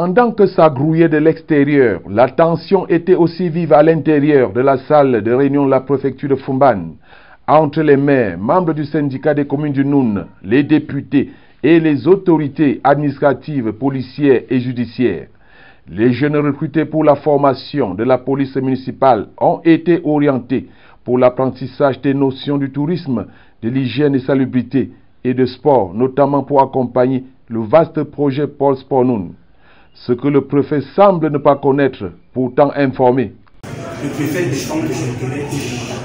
Pendant que ça grouillait de l'extérieur, la tension était aussi vive à l'intérieur de la salle de réunion de la préfecture de Foumban, entre les maires, membres du syndicat des communes du Noun, les députés et les autorités administratives, policières et judiciaires. Les jeunes recrutés pour la formation de la police municipale ont été orientés pour l'apprentissage des notions du tourisme, de l'hygiène et salubrité et de sport, notamment pour accompagner le vaste projet Pôle Sport Noun. Ce que le préfet semble ne pas connaître, pourtant informé. Le préfet défend les intérêts de l'État,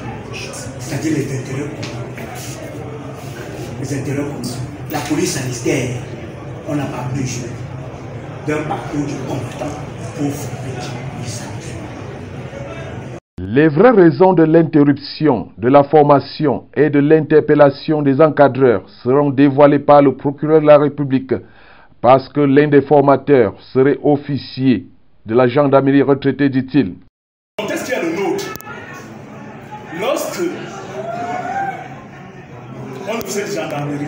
c'est-à-dire les intérêts communs. Les intérêts communs. La police sanitaire, on n'a pas besoin d'un parcours de combattant pour former les sanitaires. Les vraies raisons de l'interruption de la formation et de l'interpellation des encadreurs seront dévoilées par le procureur de la République, parce que l'un des formateurs serait officier de la gendarmerie retraité, dit-il. Le contexte qui est le nôtre, lorsque un officier de gendarmerie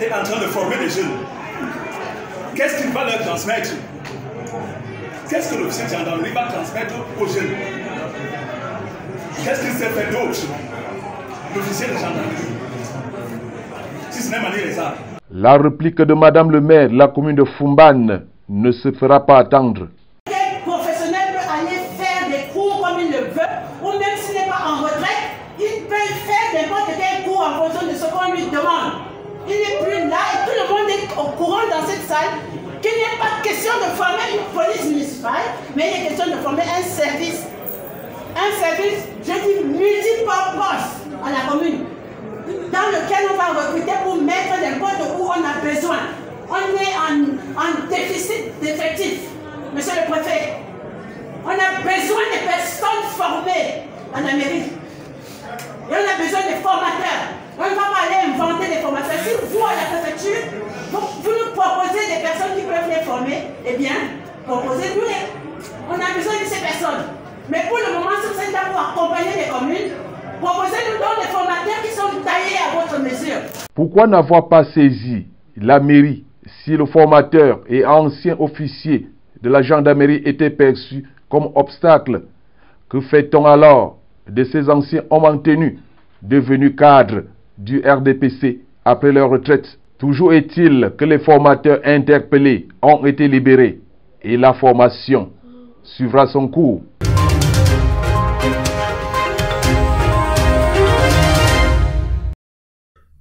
est en train de former des jeunes, qu'est-ce qu'il va leur transmettre? Qu'est-ce que l'officier de gendarmerie va transmettre aux jeunes? Qu'est-ce qu'il sait faire d'autre, l'officier de gendarmerie, si ce n'est manier les armes? La réplique de Madame le maire de la commune de Foumban ne se fera pas attendre. Quel professionnel peut aller faire des cours comme il le veut, ou même s'il n'est pas en retraite, il peut faire n'importe quel cours en fonction de ce qu'on lui demande. Il n'est plus là et tout le monde est au courant dans cette salle qu'il n'est pas question de former une police municipale, mais il est question de former un service. Un service, je dis multipurpose à la commune, dans lequel on va recruter pour mettre n'importe où on a besoin. On est en déficit d'effectifs, monsieur le préfet. On a besoin de personnes formées à la mairie. Et on a besoin de formateurs. On ne va pas aller inventer des formateurs. Si vous, à la préfecture, vous nous proposez des personnes qui peuvent les former, eh bien, proposez-nous-les. On a besoin de ces personnes. Mais pour le moment, si vous êtes là pour accompagner les communes, proposez-nous donc des formateurs qui sont taillés à votre mesure. Pourquoi n'avoir pas saisi la mairie si le formateur et ancien officier de la gendarmerie était perçu comme obstacle? Que fait-on alors de ces anciens hommes en tenue devenus cadres du RDPC après leur retraite? Toujours est-il que les formateurs interpellés ont été libérés et la formation suivra son cours.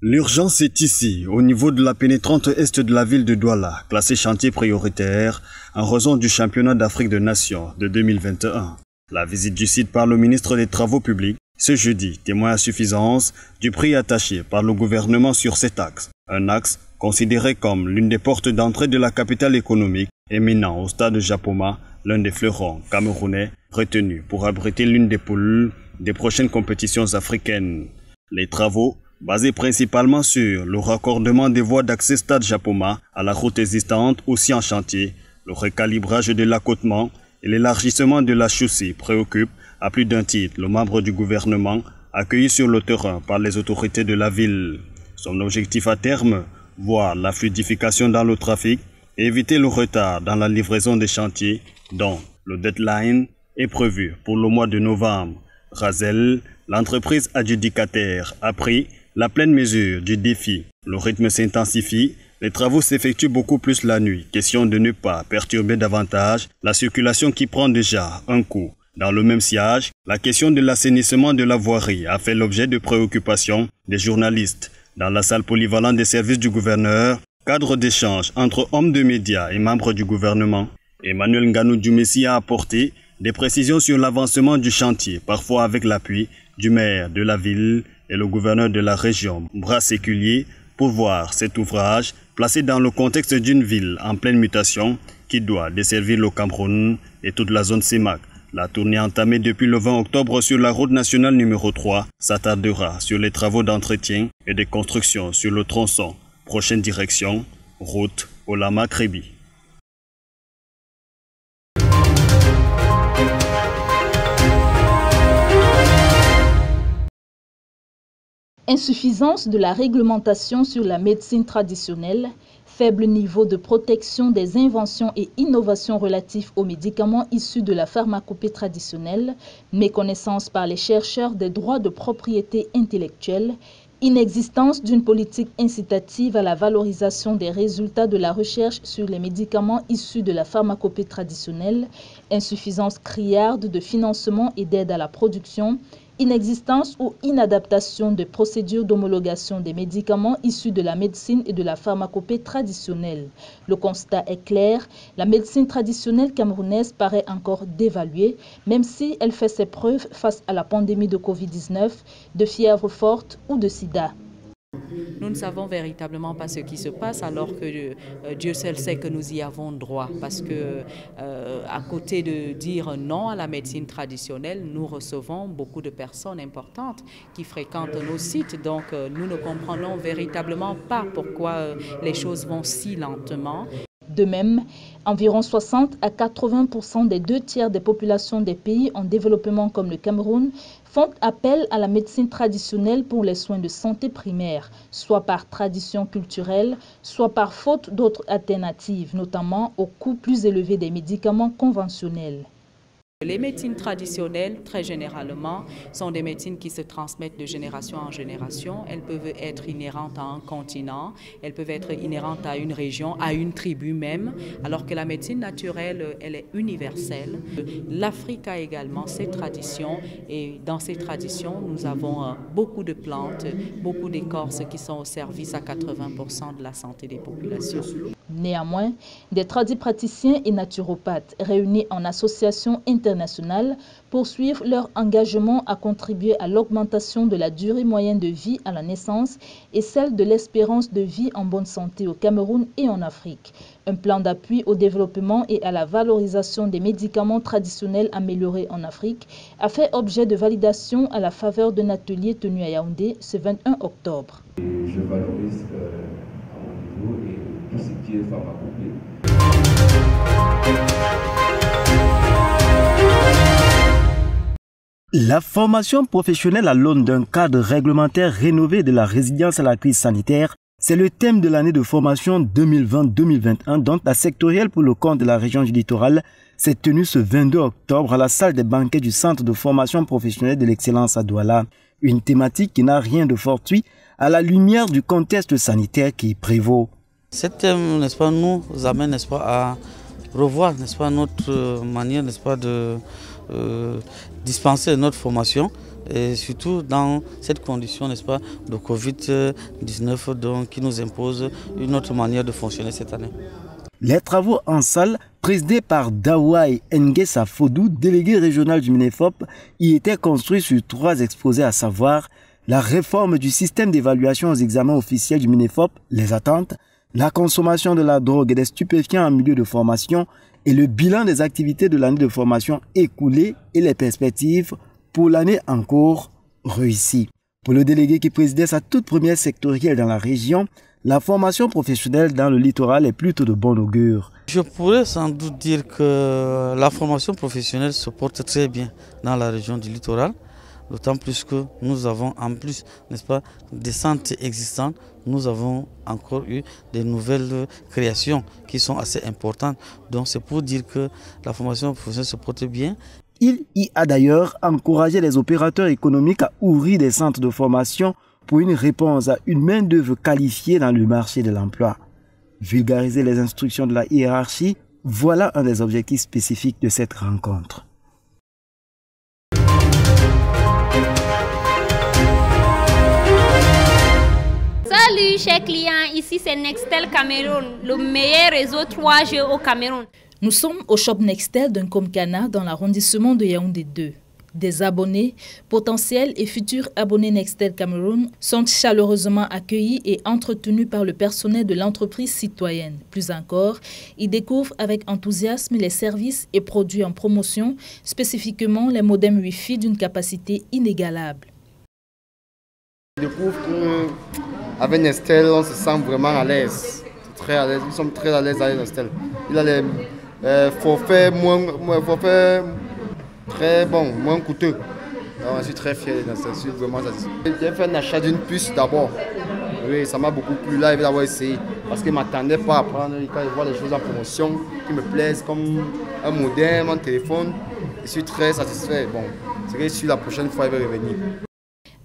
L'urgence est ici, au niveau de la pénétrante est de la ville de Douala, classée chantier prioritaire en raison du championnat d'Afrique des Nations de 2021. La visite du site par le ministre des Travaux publics ce jeudi témoigne à suffisance du prix attaché par le gouvernement sur cet axe. Un axe considéré comme l'une des portes d'entrée de la capitale économique, éminent au stade de Japoma, l'un des fleurons camerounais retenu pour abriter l'une des poules des prochaines compétitions africaines. Les travaux, basés principalement sur le raccordement des voies d'accès stade Japoma à la route existante aussi en chantier, le recalibrage de l'accotement et l'élargissement de la chaussée préoccupent à plus d'un titre le membre du gouvernement accueilli sur le terrain par les autorités de la ville. Son objectif à terme, voir la fluidification dans le trafic et éviter le retard dans la livraison des chantiers dont le deadline est prévu pour le mois de novembre. Razel, l'entreprise adjudicataire, a pris la pleine mesure du défi. Le rythme s'intensifie, les travaux s'effectuent beaucoup plus la nuit. Question de ne pas perturber davantage la circulation qui prend déjà un coup. Dans le même sillage, la question de l'assainissement de la voirie a fait l'objet de préoccupations des journalistes. Dans la salle polyvalente des services du gouverneur, cadre d'échange entre hommes de médias et membres du gouvernement, Emmanuel Nganou Djoumessi a apporté des précisions sur l'avancement du chantier, parfois avec l'appui du maire de la ville et le gouverneur de la région, bras séculier, pour voir cet ouvrage placé dans le contexte d'une ville en pleine mutation qui doit desservir le Cameroun et toute la zone CEMAC. La tournée entamée depuis le 20 octobre sur la route nationale numéro 3 s'attardera sur les travaux d'entretien et de construction sur le tronçon. Prochaine direction, route Olama-Crébi. Insuffisance de la réglementation sur la médecine traditionnelle Faible niveau de protection des inventions et innovations relatives aux médicaments issus de la pharmacopée traditionnelle, méconnaissance par les chercheurs des droits de propriété intellectuelle, inexistence d'une politique incitative à la valorisation des résultats de la recherche sur les médicaments issus de la pharmacopée traditionnelle, insuffisance criarde de financement et d'aide à la production, inexistence ou inadaptation de procédures d'homologation des médicaments issus de la médecine et de la pharmacopée traditionnelle. Le constat est clair, la médecine traditionnelle camerounaise paraît encore dévaluée, même si elle fait ses preuves face à la pandémie de Covid-19, de fièvre forte ou de sida. Nous ne savons véritablement pas ce qui se passe alors que Dieu seul sait que nous y avons droit parce que à côté de dire non à la médecine traditionnelle, nous recevons beaucoup de personnes importantes qui fréquentent nos sites. Donc nous ne comprenons véritablement pas pourquoi les choses vont si lentement. De même, environ 60 à 80% des 2/3 des populations des pays en développement comme le Cameroun font appel à la médecine traditionnelle pour les soins de santé primaires, soit par tradition culturelle, soit par faute d'autres alternatives, notamment au coût plus élevé des médicaments conventionnels. Les médecines traditionnelles, très généralement, sont des médecines qui se transmettent de génération en génération. Elles peuvent être inhérentes à un continent, elles peuvent être inhérentes à une région, à une tribu même, alors que la médecine naturelle, elle est universelle. L'Afrique a également ses traditions et dans ces traditions, nous avons beaucoup de plantes, beaucoup d'écorces qui sont au service à 80% de la santé des populations. Néanmoins, des tradipraticiens et naturopathes réunis en association internationale poursuivent leur engagement à contribuer à l'augmentation de la durée moyenne de vie à la naissance et celle de l'espérance de vie en bonne santé au Cameroun et en Afrique. Un plan d'appui au développement et à la valorisation des médicaments traditionnels améliorés en Afrique a fait objet de validation à la faveur d'un atelier tenu à Yaoundé ce 21 octobre. Je valorise à mon niveau et tout ce qui est pharmacopée. La formation professionnelle à l'aune d'un cadre réglementaire rénové de la résilience à la crise sanitaire, c'est le thème de l'année de formation 2020-2021 dont la sectorielle pour le compte de la région du littoral s'est tenue ce 22 octobre à la salle des banquets du Centre de formation professionnelle de l'excellence à Douala. Une thématique qui n'a rien de fortuit à la lumière du contexte sanitaire qui prévaut. Cet thème, n'est-ce pas, nous amène, n'est-ce pas, à revoir, n'est-ce pas, notre manière, n'est-ce pas, de dispenser notre formation et surtout dans cette condition, n'est-ce pas, de Covid-19 qui nous impose une autre manière de fonctionner cette année. Les travaux en salle, présidés par Dawai Nguessa Fodou, délégué régional du Minefop, y étaient construits sur 3 exposés, à savoir la réforme du système d'évaluation aux examens officiels du Minefop, les attentes, la consommation de la drogue et des stupéfiants en milieu de formation et le bilan des activités de l'année de formation écoulée et les perspectives pour l'année en cours réussie. Pour le délégué qui présidait sa toute première sectorielle dans la région, la formation professionnelle dans le littoral est plutôt de bon augure. Je pourrais sans doute dire que la formation professionnelle se porte très bien dans la région du littoral. D'autant plus que nous avons en plus, n'est-ce pas, des centres existants, nous avons encore eu des nouvelles créations qui sont assez importantes. Donc c'est pour dire que la formation professionnelle se porte bien. Il y a d'ailleurs encouragé les opérateurs économiques à ouvrir des centres de formation pour une réponse à une main-d'œuvre qualifiée dans le marché de l'emploi. Vulgariser les instructions de la hiérarchie, voilà un des objectifs spécifiques de cette rencontre. Salut chers clients, ici c'est Nextel Cameroun, le meilleur réseau 3G au Cameroun. Nous sommes au shop Nextel d'un Komkana dans l'arrondissement de Yaoundé 2. Des abonnés, potentiels et futurs abonnés Nextel Cameroun sont chaleureusement accueillis et entretenus par le personnel de l'entreprise citoyenne. Plus encore, ils découvrent avec enthousiasme les services et produits en promotion, spécifiquement les modems Wi-Fi d'une capacité inégalable. Je découvre qu'avec Nextel, on se sent vraiment à l'aise. Très à l'aise. Nous sommes très à l'aise avec Nextel. Il a les forfaits très bon, moins coûteux. Donc, je suis très fier de Nextel. J'ai fait un achat d'une puce d'abord. Oui, ça m'a beaucoup plu. Là, il va avoir essayé. parce qu'ils ne m'attendaient pas à prendre. Quand ils voient les choses en promotion qui me plaisent, comme un modem, un téléphone, je suis très satisfait. Bon, c'est que si la prochaine fois, il va revenir.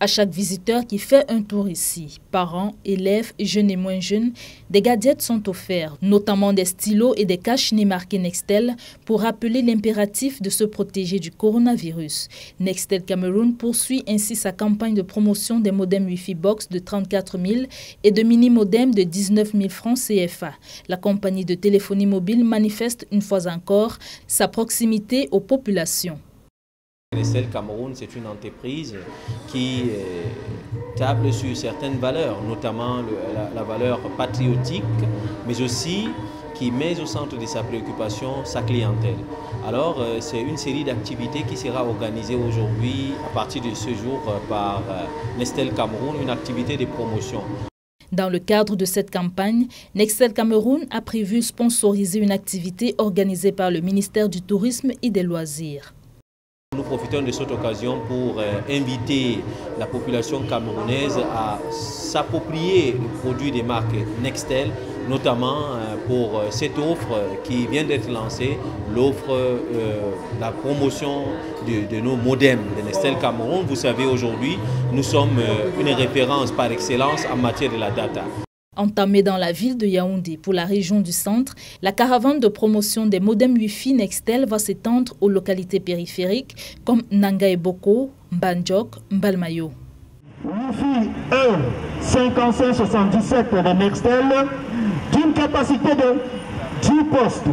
À chaque visiteur qui fait un tour ici, parents, élèves, jeunes et moins jeunes, des gadgets sont offerts, notamment des stylos et des cache-nez marqués Nextel pour rappeler l'impératif de se protéger du coronavirus. Nextel Cameroun poursuit ainsi sa campagne de promotion des modems Wi-Fi Box de 34 000 et de mini-modems de 19 000 francs CFA. La compagnie de téléphonie mobile manifeste une fois encore sa proximité aux populations. Nextel Cameroun, c'est une entreprise qui table sur certaines valeurs, notamment la valeur patriotique, mais aussi qui met au centre de sa préoccupation sa clientèle. Alors, c'est une série d'activités qui sera organisée aujourd'hui, à partir de ce jour, par Nextel Cameroun, une activité de promotion. Dans le cadre de cette campagne, Nextel Cameroun a prévu sponsoriser une activité organisée par le ministère du Tourisme et des Loisirs. Nous profitons de cette occasion pour inviter la population camerounaise à s'approprier le produit des marques Nextel, notamment pour cette offre qui vient d'être lancée, l'offre, la promotion de nos modems de Nextel Cameroun. Vous savez, aujourd'hui, nous sommes une référence par excellence en matière de la data. Entamée dans la ville de Yaoundé pour la région du centre, la caravane de promotion des modems Wi-Fi Nextel va s'étendre aux localités périphériques comme Nanga et Boko, Mbandjok, Mbalmayo. Wi-Fi 5577 de Nextel d'une capacité de 10 postes.